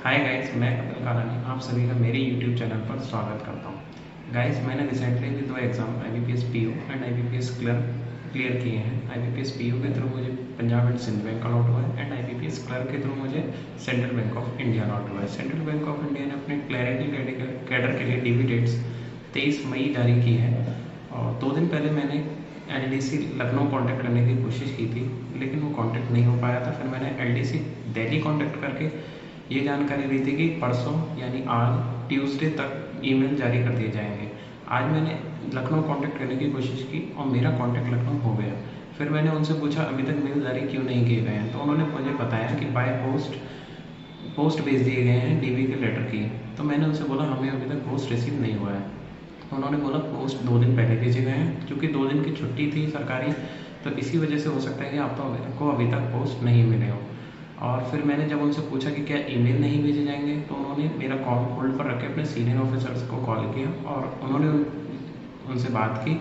Hi guys, मैं कपिल कालानी आप सभी का मेरे यूट्यूब चैनल पर स्वागत करता हूँ। गाइस, मैंने रिसेंटली भी 2 exam IBPS PO and IBPS clear किए हैं। IBPS PO के थ्रू मुझे Punjab and Sind bank allot हुआ है एंड IBPS क्लर्क के थ्रू मुझे central bank of India allot हुआ है। सेंट्रल बैंक ऑफ इंडिया ने अपने क्लैरिटी कैडर के लिए DV डेट्स 23 मई जारी की है और 2 दिन पहले मैंने LDC लखनऊ कॉन्टैक्ट करने की कोशिश की थी, लेकिन वो कॉन्टैक्ट नहीं हो पाया था। फिर मैंने LDC दिल्ली कॉन्टैक्ट करके ये जानकारी ली थी कि परसों यानी आज ट्यूसडे तक ईमेल जारी कर दिए जाएंगे। आज मैंने लखनऊ कांटेक्ट करने की कोशिश की और मेरा कांटेक्ट लखनऊ हो गया। फिर मैंने उनसे पूछा अभी तक मेल जारी क्यों नहीं किए गए हैं, तो उन्होंने मुझे बताया कि बाय पोस्ट भेज दिए गए हैं DV के लेटर की। तो मैंने उनसे बोला हमें अभी तक पोस्ट रिसीव नहीं हुआ है। तो उन्होंने बोला पोस्ट 2 दिन पहले भेजे गए हैं, क्योंकि 2 दिन की छुट्टी थी सरकारी, तो इसी वजह से हो सकता है कि आपको अभी तक पोस्ट नहीं मिले हो। और फिर मैंने जब उनसे पूछा कि क्या ईमेल नहीं भेजे जाएंगे, तो उन्होंने मेरा कॉल होल्ड पर रख के अपने सीनियर ऑफिसर्स को कॉल किया और उन्होंने उनसे बात की।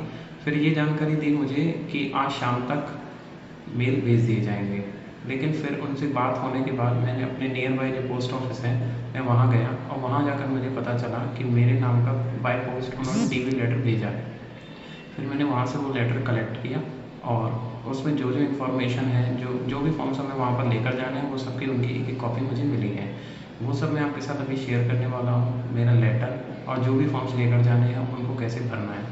फिर ये जानकारी दी मुझे कि आज शाम तक मेल भेज दिए जाएंगे। लेकिन फिर उनसे बात होने के बाद मैंने अपने नियर बाय जो पोस्ट ऑफिस है मैं वहाँ गया और वहाँ जाकर मुझे पता चला कि मेरे नाम का बाय पोस्ट उन्होंने DV लेटर भेजा है। फिर मैंने वहाँ से वो लेटर कलेक्ट किया और उसमें जो जो इन्फॉर्मेशन है, जो जो भी फॉर्म्स हमें वहाँ पर लेकर जाने हैं, वो सबकी उनकी एक एक कॉपी मुझे मिली है। वो सब मैं आपके साथ अभी शेयर करने वाला हूँ, मेरा लेटर और जो भी फॉर्म्स लेकर जाने हैं उनको कैसे भरना है।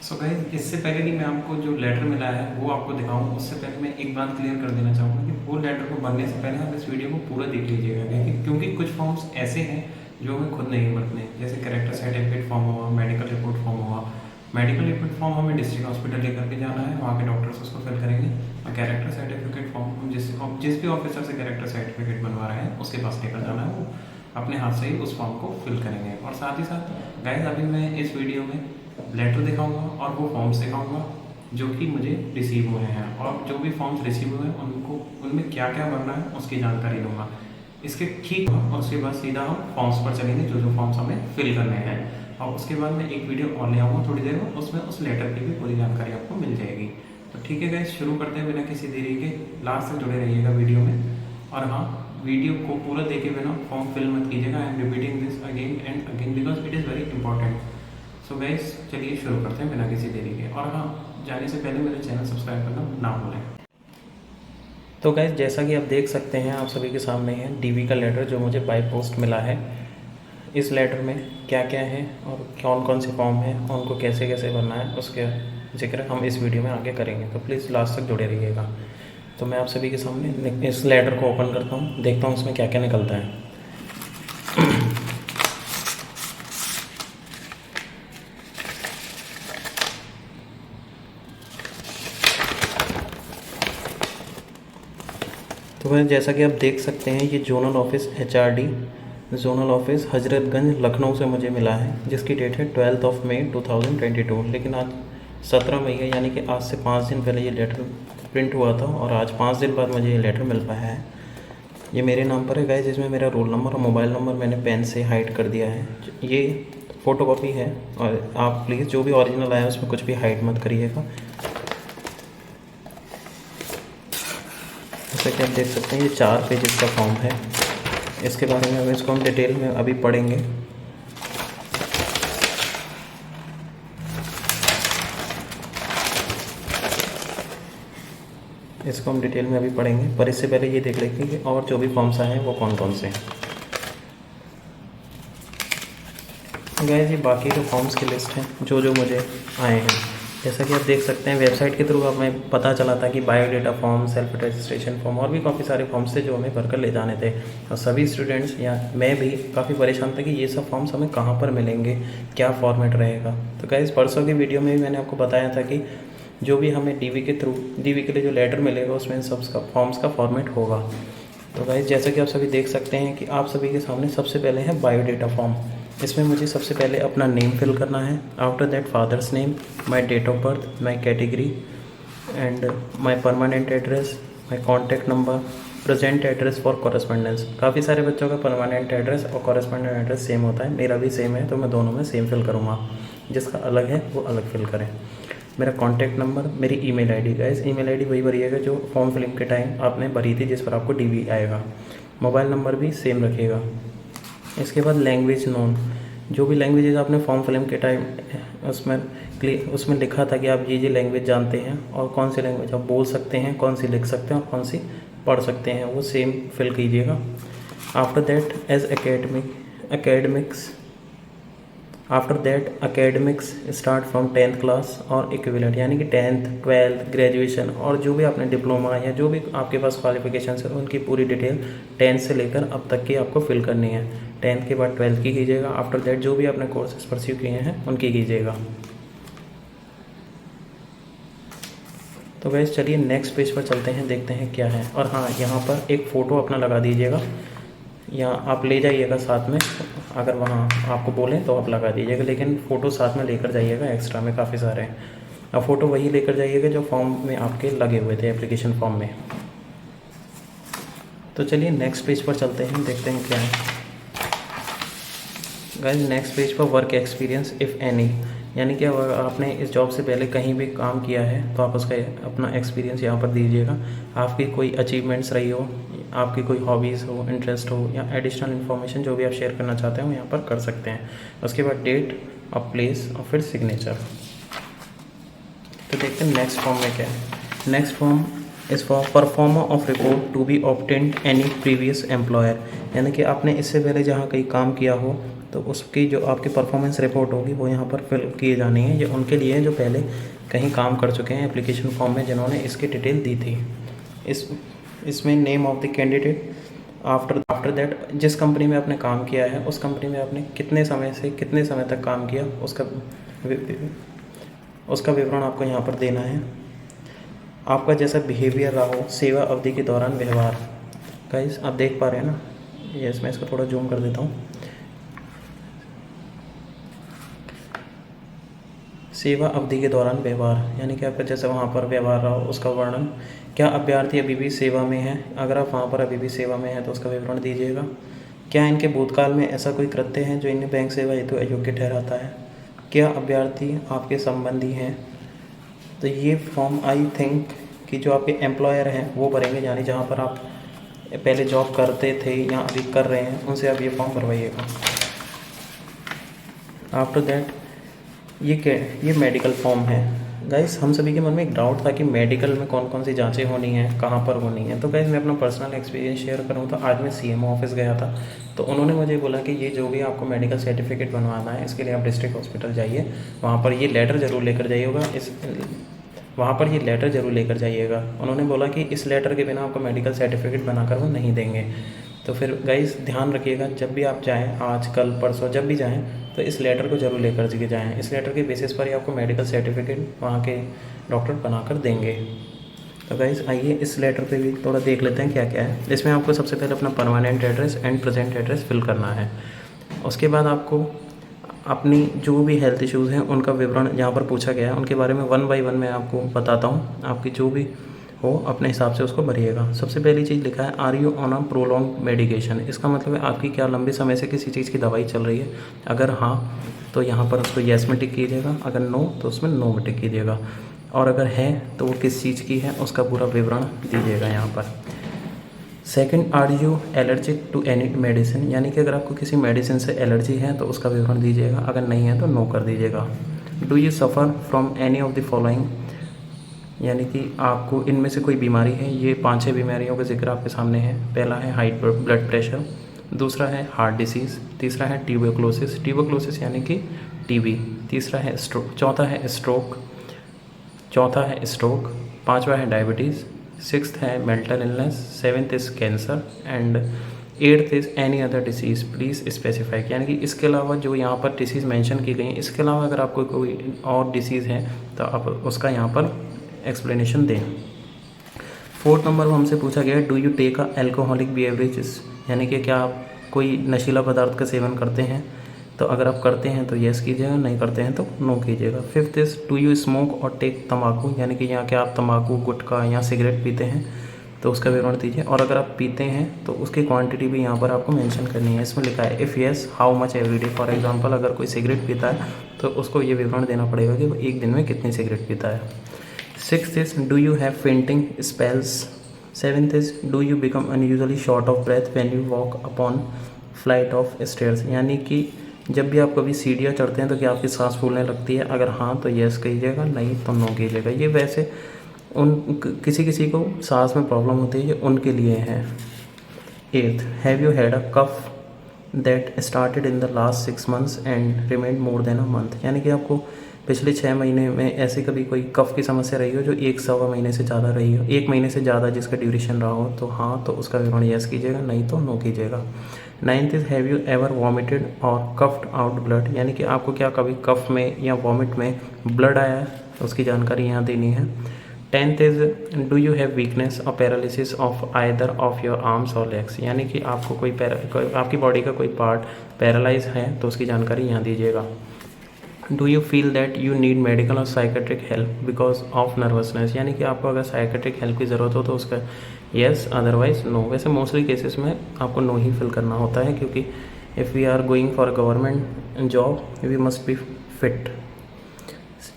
सो गाइस, इससे पहले कि मैं आपको जो लेटर मिला है वो आपको दिखाऊं, उससे पहले मैं एक बात क्लियर कर देना चाहूँगा कि वो लेटर को भरने से पहले आप इस वीडियो को पूरा देख लीजिएगा, क्योंकि कुछ फॉर्म्स ऐसे हैं जो हमें खुद नहीं भरने, जैसे कैरेक्टर सर्टिफिकेट फॉर्म हुआ, मेडिकल रिपोर्ट फॉर्म हुआ। मेडिकल रिपोर्ट फॉर्म हमें डिस्ट्रिक्ट हॉस्पिटल लेकर के जाना है, वहाँ के डॉक्टर्स उसको फिल करेंगे। और कैरेक्टर सर्टिफिकेट फॉर्म हम जिस भी ऑफिसर से कैरेक्टर सर्टिफिकेट बनवा रहे हैं उसके पास लेकर जाना है, वो अपने हाथ से ही उस फॉर्म को फिल करेंगे। और साथ ही साथ गाइस, अभी मैं इस वीडियो में लेटर दिखाऊंगा और वो फॉर्म्स दिखाऊंगा जो कि मुझे रिसीव हुए हैं, और जो भी फॉर्म्स रिसीव हुए हैं उनको उनमें क्या क्या भरना है उसकी जानकारी दूंगा। इसके ठीक और उसके बाद सीधा हम फॉर्म्स पर चलेंगे, जो जो फॉर्म्स हमें फिल करने हैं। और उसके बाद मैं एक वीडियो और ले आऊँगा थोड़ी देर में, उसमें उस लेटर की भी पूरी जानकारी आपको मिल जाएगी। तो ठीक है गाइस, शुरू करते हैं बिना किसी देरी के। लास्ट तक जुड़े रहिएगा वीडियो में। और हाँ, वीडियो को पूरा देखे बिना फॉर्म फिल मत कीजिएगा। I am repeating this again and again because it is very important. So guys, चलिए शुरू करते हैं बिना किसी देरी के। और हाँ, जाने से पहले मेरे चैनल सब्सक्राइब करना ना भूलें। तो गाइस, जैसा कि आप देख सकते हैं, आप सभी के सामने है DV का लेटर जो मुझे बाय पोस्ट मिला है। इस लेटर में क्या क्या है और कौन कौन से फॉर्म हैं और उनको कैसे कैसे भरना है उसके जिक्र हम इस वीडियो में आगे करेंगे, तो प्लीज़ लास्ट तक जुड़े रहिएगा। तो मैं आप सभी के सामने इस लेटर को ओपन करता हूँ, देखता हूँ इसमें क्या क्या निकलता है। तो वह जैसा कि आप देख सकते हैं, ये zonal office HRD zonal office Hazratganj Lucknow से मुझे मिला है, जिसकी डेट है 12 मई 2022। लेकिन आज 17 मई है, यानी कि आज से 5 दिन पहले ये लेटर प्रिंट हुआ था और आज 5 दिन बाद मुझे ये लेटर मिल पाया है। ये मेरे नाम पर है गाइस, इसमें मेरा रोल नंबर और मोबाइल नंबर मैंने पेन से हाइड कर दिया है। ये फ़ोटोकॉपी है और आप प्लीज़ जो भी ओरिजिनल आया है उसमें कुछ भी हाइड मत करिएगा। जैसा कि आप देख सकते हैं, ये 4 पेजेस का फॉर्म है। इसके बारे में इसको हम डिटेल में अभी पढ़ेंगे। इसको हम डिटेल में अभी पढ़ेंगे, पर इससे पहले ये देख लेंगे कि और जो भी फॉर्म्स आए हैं वो कौन कौन से हैं। गाइस, ये बाकी के फॉर्म्स की लिस्ट है जो जो मुझे आए हैं। जैसा कि आप देख सकते हैं, वेबसाइट के थ्रू हमें पता चला था कि biodata form, self registration form और भी काफ़ी सारे फॉर्म्स थे जो हमें भरकर ले जाने थे। और सभी स्टूडेंट्स या मैं भी काफ़ी परेशान था कि ये सब फॉर्म्स हमें कहाँ पर मिलेंगे, क्या फॉर्मेट रहेगा। तो गाइस, परसों की वीडियो में भी मैंने आपको बताया था कि जो भी हमें DV के लिए जो लेटर मिलेगा उसमें इन सब का फॉर्म्स का फॉर्मेट होगा। तो गाइस, जैसा कि आप सभी देख सकते हैं कि आप सभी के सामने सबसे पहले है बायोडेटा फॉर्म। इसमें मुझे सबसे पहले अपना नेम फिल करना है। After that father's name, my date of birth, my category and my permanent address, my contact number, present address for correspondence. काफ़ी सारे बच्चों का परमानेंट एड्रेस और कॉरेस्पॉन्डेंट एड्रेस सेम होता है, मेरा भी सेम है, तो मैं दोनों में सेम फिल करूँगा। जिसका अलग है वो अलग फिल करें। मेरा कॉन्टैक्ट नंबर, मेरी email ID. Guys, email ID वही भरिएगा जो फॉर्म फिलिंग के टाइम आपने भरी थी, जिस पर आपको DV आएगा। मोबाइल नंबर भी सेम रखिएगा। इसके बाद लैंग्वेज नोन, जो भी लैंग्वेजेज आपने फॉर्म फिलअप के टाइम उसमें लिखा था कि आप ये लैंग्वेज जानते हैं और कौन सी लैंग्वेज आप बोल सकते हैं, कौन सी लिख सकते हैं और कौन सी पढ़ सकते हैं, वो सेम फिल कीजिएगा। After that academics start from 10th class और इक्विवेलेंट, यानी कि 10th 12th ग्रेजुएशन और जो भी आपने डिप्लोमा या जो भी आपके पास क्वालिफिकेशन है उनकी पूरी डिटेल 10th से लेकर अब तक की आपको फिल करनी है। 10th के बाद 12th की कीजिएगा। आफ्टर दैट जो भी आपने कोर्सेज परस्यू किए हैं उनकी कीजिएगा। तो वैसे चलिए नेक्स्ट पेज पर चलते हैं, देखते हैं क्या है। और हाँ, यहाँ पर एक फ़ोटो अपना लगा दीजिएगा, या आप ले जाइएगा साथ में, अगर वहाँ आपको बोलें तो आप लगा दीजिएगा, लेकिन फ़ोटो साथ में लेकर जाइएगा, एक्स्ट्रा में काफ़ी सारे हैं। अब फ़ोटो वही लेकर जाइएगा जो फॉर्म में आपके लगे हुए थे, एप्लीकेशन फॉर्म में। तो चलिए नेक्स्ट पेज पर चलते हैं, देखते हैं क्या है। गाइस नेक्स्ट पेज पर वर्क एक्सपीरियंस इफ़ एनी, यानी कि अगर आपने इस जॉब से पहले कहीं भी काम किया है तो आप उसका अपना एक्सपीरियंस यहाँ पर दीजिएगा। आपकी कोई अचीवमेंट्स रही हो, आपकी कोई हॉबीज़ हो, इंटरेस्ट हो, या एडिशनल इन्फॉर्मेशन जो भी आप शेयर करना चाहते हो यहाँ पर कर सकते हैं। उसके बाद डेट और प्लेस और फिर सिग्नेचर। तो देखते हैं नेक्स्ट फॉर्म में क्या है। Next form is for proforma of report to be obtained any previous employer, यानी कि आपने इससे पहले जहाँ कहीं काम किया हो तो उसकी जो आपकी परफॉर्मेंस रिपोर्ट होगी वो यहाँ पर फिल किए जानी है। ये उनके लिए जो पहले कहीं काम कर चुके हैं एप्लीकेशन फॉर्म में, जिन्होंने इसकी डिटेल दी थी। इसमें name of the candidate, after that जिस कंपनी में आपने काम किया है उस कंपनी में आपने कितने समय से कितने समय तक काम किया उसका विवरण आपको यहाँ पर देना है। आपका जैसा बिहेवियर रहा हो सेवा अवधि के दौरान व्यवहार। गाइस आप देख पा रहे हैं ना, यस मैं इसको थोड़ा जूम कर देता हूँ। सेवा अवधि के दौरान व्यवहार, यानी कि आपका जैसे वहाँ पर व्यवहार रहा हो उसका वर्णन। क्या अभ्यर्थी अभी भी सेवा में है, अगर आप वहाँ पर अभी भी सेवा में हैं तो उसका विवरण दीजिएगा। क्या इनके भूतकाल में ऐसा कोई कृत्य है जो इन्हें बैंक सेवा हेतु अयोग्य ठहराता है। क्या अभ्यर्थी आपके संबंधी हैं। तो ये फॉर्म आई थिंक कि जो आपके एम्प्लॉयर हैं वो भरेंगे, यानी जहाँ पर आप पहले जॉब करते थे या अभी कर रहे हैं उनसे आप ये फॉर्म भरवाइएगा। आफ्टर दैट ये मेडिकल फॉर्म है। गाइस हम सभी के मन में एक डाउट था कि मेडिकल में कौन कौन सी जांचें होनी हैं, कहाँ पर होनी है। तो गाइस मैं अपना पर्सनल एक्सपीरियंस शेयर करूँ तो आज मैं सीएमओ ऑफिस गया था, तो उन्होंने मुझे बोला कि ये जो भी आपको मेडिकल सर्टिफिकेट बनवाना है इसके लिए आप डिस्ट्रिक्ट हॉस्पिटल जाइए, वहाँ पर ये लेटर ज़रूर लेकर जाइएगा। उन्होंने बोला कि इस लेटर के बिना आपको मेडिकल सर्टिफिकेट बनाकर वो नहीं देंगे। तो फिर गाइस ध्यान रखिएगा, जब भी आप जाएँ, आज कल परसों जब भी जाएँ तो इस लेटर को ज़रूर लेकर के जाएँ। इस लेटर के बेसिस पर ही आपको मेडिकल सर्टिफिकेट वहाँ के डॉक्टर बनाकर देंगे। तो गाइस आइए इस लेटर पे भी थोड़ा देख लेते हैं क्या क्या है। इसमें आपको सबसे पहले अपना permanent address and present address fill करना है। उसके बाद आपको अपनी जो भी हेल्थ इश्यूज़ हैं उनका विवरण यहाँ पर पूछा गया है, उनके बारे में 1 बाय 1 मैं आपको बताता हूँ। आपकी जो भी हो अपने हिसाब से उसको भरिएगा। सबसे पहली चीज़ लिखा है are you on a prolong medication. इसका मतलब है आपकी क्या लंबे समय से किसी चीज़ की दवाई चल रही है। अगर हाँ तो यहाँ पर उसको येस में टिक कीजिएगा, अगर नो तो उसमें नो में टिक कीजिएगा, और अगर है तो वो किस चीज़ की है उसका पूरा विवरण दीजिएगा यहाँ पर। Second, are you allergic to any medicine, यानी कि अगर आपको किसी मेडिसिन से एलर्जी है तो उसका विवरण दीजिएगा, अगर नहीं है तो नो कर दीजिएगा। Do you suffer from any of the following, यानी कि आपको इनमें से कोई बीमारी है। ये 5-6 बीमारियों का जिक्र आपके सामने है। पहला है हाई ब्लड प्रेशर, दूसरा है हार्ट डिसीज़, तीसरा है ट्यूबरक्लोसिस यानी कि टीबी, तीसरा है स्ट्रोक, चौथा है स्ट्रोक, पांचवा है डायबिटीज़, 6th है mental illness, 7th is cancer and 8th is any other disease please specify, यानी कि इसके अलावा जो यहाँ पर डिसीज़ मेंशन की गई हैं इसके अलावा अगर आपको कोई और डिसीज़ है तो आप उसका यहाँ पर एक्सप्लेनेशन दें। 4th नंबर हमसे पूछा गया do you take a alcoholic beverages, यानी कि क्या आप कोई नशीला पदार्थ का सेवन करते हैं। तो अगर आप करते हैं तो येस कीजिएगा, नहीं करते हैं तो नो कीजिएगा। 5th is do you smoke और टेक तम्बाकू, यानी कि यहाँ क्या आप तम्बाकू, गुटखा या सिगरेट पीते हैं तो उसका विवरण दीजिए, और अगर आप पीते हैं तो उसकी क्वांटिटी भी यहाँ पर आपको मेंशन करनी है। इसमें लिखा है if yes how much every day. For example अगर कोई सिगरेट पीता है तो उसको ये विवरण देना पड़ेगा कि वो एक दिन में कितनी सिगरेट पीता है। 6th is do you have fainting spells, 7th is do you become unusually short of breath when you walk upon flight of stairs, यानी कि जब भी आप कभी सीढ़ियाँ चढ़ते हैं तो क्या आपकी सांस फूलने लगती है? अगर हाँ तो येस कीजिएगा, नहीं तो नो कीजिएगा। ये वैसे किसी किसी को सांस में प्रॉब्लम होती है, ये उनके लिए है। 8th, have you had a cough that started in the last 6 months and remained more than a month, यानी कि आपको पिछले 6 महीने में ऐसे कभी कोई कफ की समस्या रही हो जो 1-1.25 महीने से ज़्यादा रही हो, 1 महीने से ज़्यादा जिसका ड्यूरेशन रहा हो, तो हाँ तो उसका विवरण यस कीजिएगा, नहीं तो नो कीजिएगा। 9th is have you ever vomited और कफ्ड आउट ब्लड, यानी कि आपको क्या कभी कफ में या वॉमिट में ब्लड आया है, तो उसकी जानकारी यहाँ देनी है। 10th is do you have weakness और paralysis of either of your arms और लेग्स, यानी कि आपको कोई आपकी बॉडी का कोई पार्ट पैरालाइज है तो उसकी जानकारी यहाँ दीजिएगा। Do you feel that you need medical और psychiatric help because of nervousness, यानी कि आपको अगर साइकेट्रिक हेल्प की ज़रूरत हो तो उसका येस, अदरवाइज नो। वैसे मोस्टली केसेस में आपको नो ही फिल करना होता है, क्योंकि if we are going for a government job we must be fit.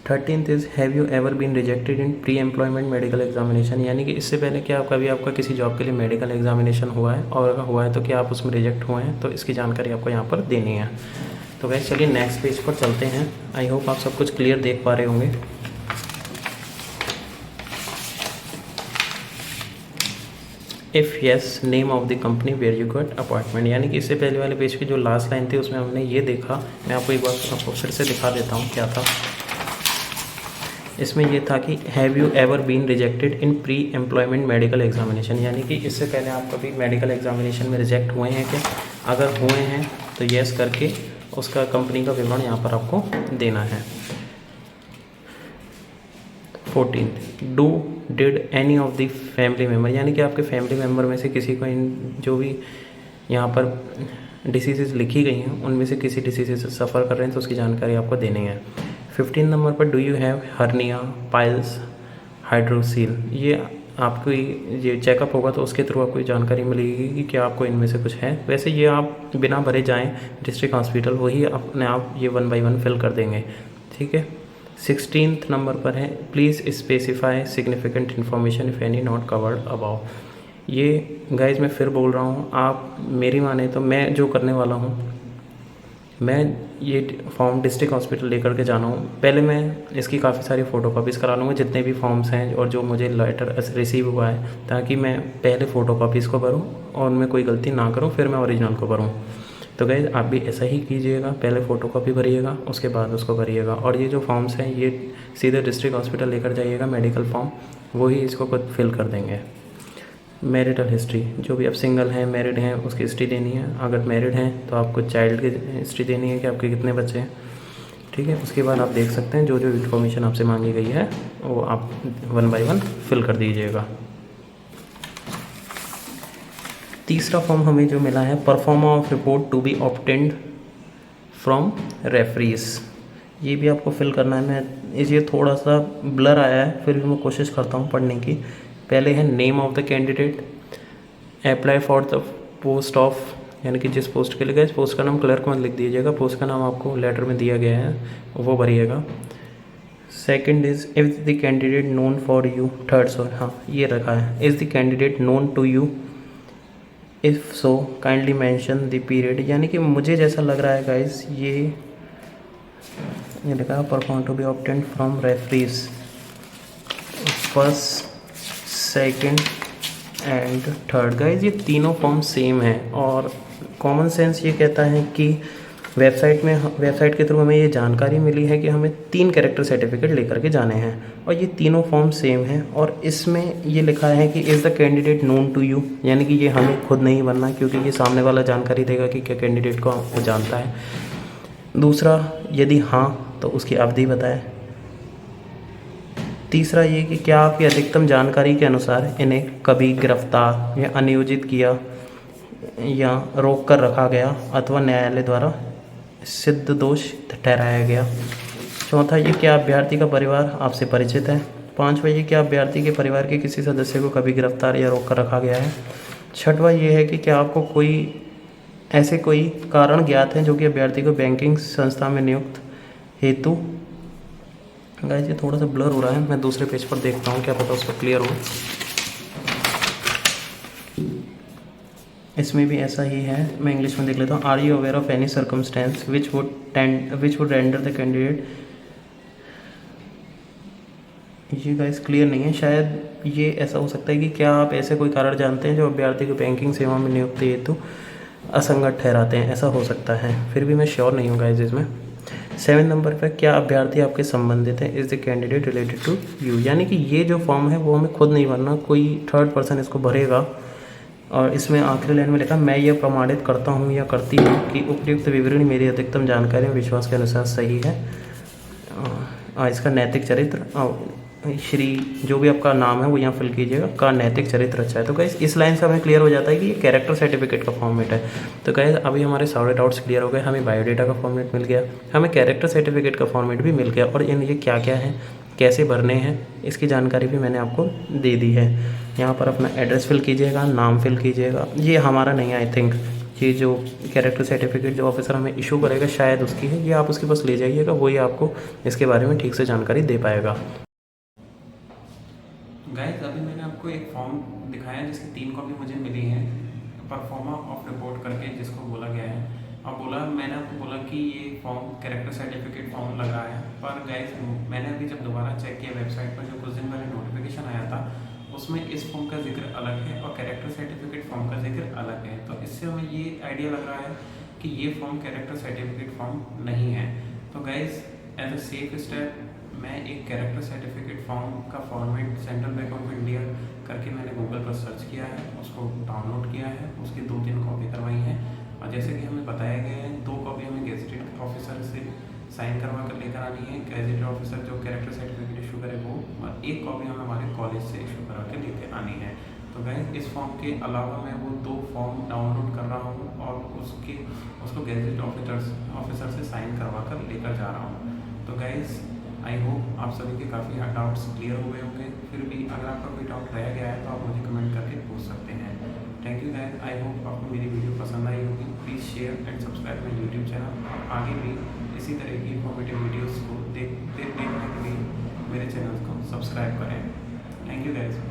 13th is have you ever been rejected in pre employment medical examination, यानी कि इससे पहले क्या कभी आपका किसी जॉब के लिए मेडिकल एग्जामिनेशन हुआ है, और अगर हुआ है तो क्या आप उसमें रिजेक्ट हुए हैं, तो इसकी जानकारी आपको यहाँ पर देनी है। तो गाइस चलिए नेक्स्ट पेज पर चलते हैं। आई होप आप सब कुछ क्लियर देख पा रहे होंगे। If yes name of the company where you got appointment, यानी कि इससे पहले वाले पेज की जो लास्ट लाइन थी उसमें हमने ये देखा, मैं आपको एक बार आपको फिर से दिखा देता हूँ क्या था। इसमें ये था कि have you ever been rejected in pre employment medical examination, यानी कि इससे पहले आप कभी मेडिकल एग्जामिनेशन में रिजेक्ट हुए हैं क्या? अगर हुए हैं तो येस करके उसका कंपनी का विवरण यहाँ पर आपको देना है। 14th do did any of the family member, यानी कि आपके फैमिली मेम्बर में से किसी को जो भी यहाँ पर डिसीज़ लिखी गई हैं उनमें से किसी डिसीज़ से सफ़र कर रहे हैं तो उसकी जानकारी आपको देनी है। 15 नंबर पर do you have hernia, piles, hydrocele, ये आपको ये चेकअप होगा तो उसके थ्रू आपको जानकारी मिलेगी कि क्या आपको इनमें से कुछ है। वैसे ये आप बिना भरे जाएं डिस्ट्रिक्ट हॉस्पिटल, वही अपने आप ये 1 by 1 फिल कर देंगे, ठीक है। 16th नंबर पर है please specify significant information if any not covered above. ये गाइज मैं फिर बोल रहा हूँ, आप मेरी माने तो मैं जो करने वाला हूँ, मैं ये फॉर्म डिस्ट्रिक्ट हॉस्पिटल लेकर के जाना हूँ। पहले मैं इसकी काफ़ी सारी फ़ोटोकॉपीज़ करा लूँगा जितने भी फॉर्म्स हैं और जो मुझे लेटर रिसीव हुआ है, ताकि मैं पहले फ़ोटोकॉपीज़ को भरूँ और उनमें कोई गलती ना करूँ, फिर मैं ओरिजिनल को भरूँ। तो गाइज आप भी ऐसा ही कीजिएगा, पहले फ़ोटोकॉपी भरिएगा उसके बाद उसको भरिएगा। और ये जो फॉर्म्स हैं ये सीधे डिस्ट्रिक्ट हॉस्पिटल लेकर जाइएगा, मेडिकल फॉर्म वही इसको खुद फिल कर देंगे। मैरिटल हिस्ट्री, जो भी आप सिंगल हैं मैरिड हैं उसकी हिस्ट्री देनी है, अगर मैरिड हैं तो आपको चाइल्ड की हिस्ट्री देनी है कि आपके कितने बच्चे हैं, ठीक है। उसके बाद आप देख सकते हैं जो जो इन्फॉर्मेशन आपसे मांगी गई है वो आप 1 by 1 फिल कर दीजिएगा। तीसरा फॉर्म हमें जो मिला है proforma of report to be obtained from referees, ये भी आपको फिल करना है। मैं ये थोड़ा सा ब्लर आया है फिर भी मैं कोशिश करता हूँ पढ़ने की। पहले है name of the candidate, apply for the post of, यानी कि जिस पोस्ट के लिए गए पोस्ट का नाम क्लर्क मत लिख दीजिएगा, पोस्ट का नाम आपको लेटर में दिया गया है वो भरिएगा। Second is if the candidate known for you, third sorry हाँ ये रखा है, is the candidate known to you, if so kindly mention the period, यानी कि मुझे जैसा लग रहा है गाइस ये लिखा है proforma to be obtained from referees, first second and third. Guys ये तीनों फॉर्म सेम है और कॉमन सेंस ये कहता है कि वेबसाइट के थ्रू हमें ये जानकारी मिली है कि हमें 3 कैरेक्टर सर्टिफिकेट लेकर के जाने हैं और ये तीनों फॉर्म सेम हैं। और इसमें ये लिखा है कि is the candidate known to you, यानी कि ये हमें खुद नहीं बनना क्योंकि ये सामने वाला जानकारी देगा कि क्या कैंडिडेट को वो जानता है। दूसरा यदि हाँ तो उसकी अवधि बताए। तीसरा ये कि क्या आपकी अधिकतम जानकारी के अनुसार इन्हें कभी गिरफ्तार या अनियोजित किया या रोक कर रखा गया अथवा न्यायालय द्वारा सिद्ध दोष ठहराया गया। चौथा ये क्या अभ्यर्थी का परिवार आपसे परिचित है। पांचवा ये क्या अभ्यर्थी के परिवार के किसी सदस्य को कभी गिरफ्तार या रोक कर रखा गया है। छठवा ये है कि क्या आपको कोई कारण ज्ञात है जो कि अभ्यर्थी को बैंकिंग संस्था में नियुक्त हेतु, गाइस ये थोड़ा सा ब्लर हो रहा है, मैं दूसरे पेज पर देखता हूँ क्या पता उसको क्लियर हो। इसमें भी ऐसा ही है, मैं इंग्लिश में देख लेता हूँ। Are you aware of any circumstance which would render the candidate, ये गाइस क्लियर नहीं है, शायद ये ऐसा हो सकता है कि क्या आप ऐसे कोई कारण जानते हैं जो अभ्यर्थी को बैंकिंग सेवा में नियुक्ति हेतु असंगत ठहराते हैं, ऐसा हो सकता है, फिर भी मैं श्योर नहीं हूँ गाइस इसमें। 7 नंबर पर, क्या अभ्यर्थी आपके संबंधित है, is the candidate related to you, यानी कि ये जो फॉर्म है वो हमें खुद नहीं भरना, कोई थर्ड पर्सन इसको भरेगा। और इसमें आखिरी लाइन में लिखा, मैं यह प्रमाणित करता हूँ या करती हूँ कि उपयुक्त विवरण मेरी अधिकतम जानकारी और विश्वास के अनुसार सही है। इसका नैतिक चरित्र, श्री जो भी आपका नाम है वो यहाँ फिल कीजिएगा, का नैतिक चरित्र अच्छा है। तो गाइस इस लाइन से हमें क्लियर हो जाता है कि ये कैरेक्टर सर्टिफिकेट का फॉर्मेट है। तो गाइस अभी हमारे सारे डाउट्स क्लियर हो गए, हमें बायोडेटा का फॉर्मेट मिल गया, हमें कैरेक्टर सर्टिफिकेट का फॉर्मेट भी मिल गया, और इन ये क्या क्या है, कैसे भरने हैं, इसकी जानकारी भी मैंने आपको दे दी है। यहाँ पर अपना एड्रेस फिल कीजिएगा, नाम फिल कीजिएगा, ये हमारा नहीं है आई थिंक, ये जो कैरेक्टर सर्टिफिकेट जो ऑफिसर हमें इशू करेगा शायद उसकी है, ये आप उसके पास ले जाइएगा, वही आपको इसके बारे में ठीक से जानकारी दे पाएगा। गाइस अभी मैंने आपको एक फॉर्म दिखाया जिसकी 3 कॉपी मुझे मिली हैं, परफॉर्मा ऑफ रिपोर्ट करके जिसको बोला गया है। अब मैंने आपको बोला कि ये फॉर्म कैरेक्टर सर्टिफिकेट फॉर्म लग रहा है, पर गाइस मैंने अभी जब दोबारा चेक किया वेबसाइट पर, जो कुछ दिन पहले नोटिफिकेशन आया था, उसमें इस फॉर्म का जिक्र अलग है और कैरेक्टर सर्टिफिकेट फॉर्म का जिक्र अलग है। तो इससे हमें ये आइडिया लग रहा है कि ये फॉर्म कैरेक्टर सर्टिफिकेट फॉर्म नहीं है। तो guys as a safe step मैं एक कैरेक्टर सर्टिफिकेट फॉर्म का format central bank of India करके मैंने गूगल पर सर्च किया है, उसको डाउनलोड किया है, उसकी 2-3 कॉपी करवाई हैं, और जैसे कि हमें बताया गया है 2 कॉपी हमें गेजेटेड ऑफिसर से साइन करवा कर लेकर आनी है, गेजेटेड ऑफिसर जो कैरेक्टर सर्टिफिकेट इशू करे वो, और 1 कॉपी हमें हमारे कॉलेज से इशू करा के लेकर आनी है। तो गाइस इस फॉर्म के अलावा मैं वो 2 फॉर्म डाउनलोड कर रहा हूँ और उसको गेजेटेड ऑफिसर से साइन करवा कर लेकर जा रहा हूँ। तो गाइस आई होप आप सभी के काफ़ी डाउट्स क्लियर हो गए होंगे, फिर भी अगर आपका कोई डाउट रह गया है तो आप मुझे कमेंट करके पूछ सकते हैं। Thank you guys, I hope आपको मेरी वीडियो पसंद आई होगी। Please share and subscribe my YouTube channel, और आगे भी इसी तरह की इन्फॉर्मेटिव वीडियोज़ को देखने के लिए मेरे चैनल को सब्सक्राइब करें। Thank you guys.